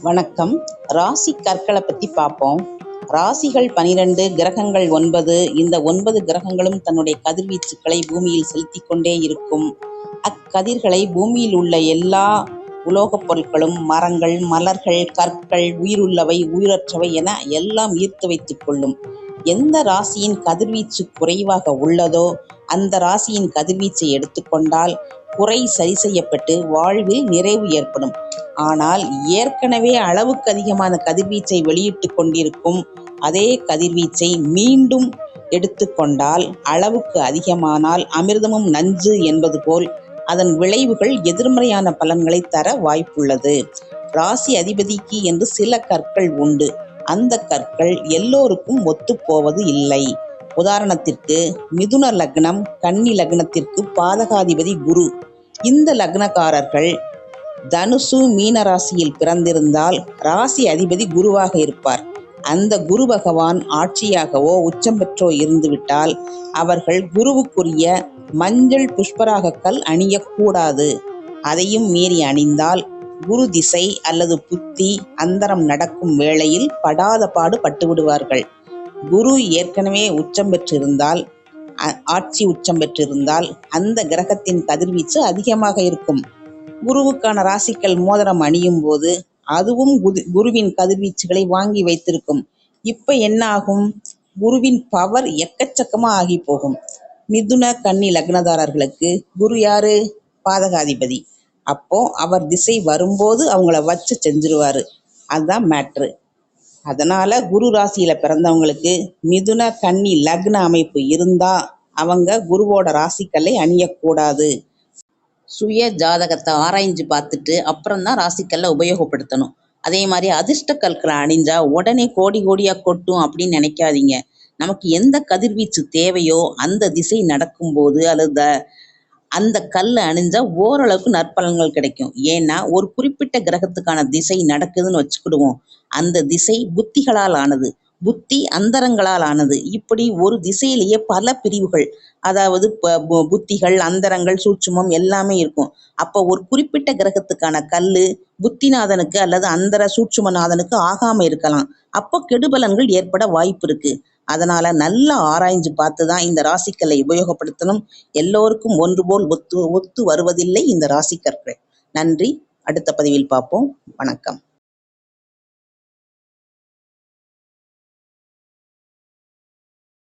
வணக்கம். ராசி கற்களை பற்றி பார்ப்போம். ராசிகள் 12, கிரகங்கள் 9. இந்த 9 கிரகங்களும் தன்னுடைய கதிர்வீச்சுக்களை பூமியில் செலுத்தி கொண்டே இருக்கும். அக்கதிர்களை பூமியில் உள்ள எல்லா உலோகப் பொருட்களும், மரங்கள், மலர்கள், கற்கள், உயிருள்ளவை, உயிரற்றவை என எல்லாம் ஈர்த்து வைத்துக் கொள்ளும். எந்த ராசியின் கதிர்வீச்சு குறைவாக உள்ளதோ அந்த ராசியின் கதிர்வீச்சை எடுத்துக்கொண்டால் குறை சரி செய்யப்பட்டு வாழ்வில் நிறைவு ஏற்படும். ஆனால் ஏற்கனவே அளவுக்கு அதிகமான கதிர்வீச்சை வெளியிட்டு கொண்டிருக்கும் அதே கதிர்வீச்சை மீண்டும் எடுத்துக்கொண்டால் அளவுக்கு அதிகமானால் அமிர்தமும் நஞ்சு என்பது போல் அதன் விளைவுகள் எதிர்மறையான பலன்களை தர வாய்ப்புள்ளது. ராசி அதிபதிக்கு என்று சில கற்கள் உண்டு. அந்த கற்கள் எல்லோருக்கும் ஒத்துப்போவது இல்லை. உதாரணத்திற்கு மிதுன லக்னம், கன்னி லக்னத்திற்கு பாதகாதிபதி குரு. இந்த லக்னக்காரர்கள் தனுசு, மீன ராசியில் பிறந்திருந்தால் ராசி அதிபதி குருவாக இருப்பார். அந்த குரு பகவான் ஆட்சியாகவோ உச்சம் பெற்றோ இருந்துவிட்டால் அவர்கள் குருவுக்குரிய மஞ்சள் புஷ்பராக கல் அணியக்கூடாது. அதையும் மீறி அணிந்தால் குரு திசை அல்லது புத்தி அந்தரம் நடக்கும் வேளையில் படாத பாடு பட்டுவிடுவார்கள். குரு ஏற்கனவே உச்சம் பெற்றிருந்தால், ஆட்சி உச்சம் பெற்றிருந்தால் அந்த கிரகத்தின் கதிர்வீச்சு அதிகமாக இருக்கும். குருவுக்கான ராசிக்கல் மோதிரம் அணியும் போது அதுவும் குருவின் கதிர்வீச்சுகளை வாங்கி வைத்திருக்கும். இப்ப என்ன ஆகும்? குருவின் பவர் எக்கச்சக்கமா ஆகி போகும். மிதுன, கன்னி லக்னதாரர்களுக்கு குரு யாரு? பாதகாதிபதி. அப்போ அவர் திசை வரும்போது அவங்கள வச்சு செஞ்சிருவாரு. அதுதான் மேட்ரு. அதனால குரு ராசியில பிறந்தவங்களுக்கு மிதுன, கன்னி லக்ன அமைப்பு இருந்தா அவங்க குருவோட ராசிக்கல்லை அணியக்கூடாது. சுய ஜாதகத்தை ஆராய்ஞ்சு பார்த்துட்டு அப்புறம்தான் ராசிக்கல்லை உபயோகப்படுத்தணும். அதே மாதிரி அதிர்ஷ்ட கற்களை அணிஞ்சா உடனே கோடி கோடியா கொட்டும் அப்படின்னு நினைக்காதீங்க. நமக்கு எந்த கதிர்வீச்சு தேவையோ அந்த திசை நடக்கும்போது அல்லது அந்த கல்லை அணிஞ்சா ஓரளவுக்கு நற்பலன்கள் கிடைக்கும். ஏன்னா ஒரு குறிப்பிட்ட கிரகத்துக்கான திசை நடக்குதுன்னு வச்சுக்கிடுவோம். அந்த திசை புத்திகளால் ஆனது, புத்தி அந்தரங்களால் ஆனது. இப்படி ஒரு திசையிலேயே பல பிரிவுகள், அதாவது புத்திகள், அந்தரங்கள், சூட்சுமம் எல்லாமே இருக்கும். அப்போ ஒரு குறிப்பிட்ட கிரகத்துக்கான கல்லு புத்திநாதனுக்கு அல்லது அந்தர சூட்சுமநாதனுக்கு ஆகாம இருக்கலாம். அப்போ கெடுபலன்கள் ஏற்பட வாய்ப்பு இருக்கு. அதனால நல்லா ஆராய்ஞ்சு பார்த்துதான் இந்த ராசிக்கல்லை உபயோகப்படுத்தணும். எல்லோருக்கும் ஒன்று போல் ஒத்து வருவதில்லை இந்த ராசிக்கற்கள். நன்றி. அடுத்த பதிவில் பார்ப்போம். வணக்கம்.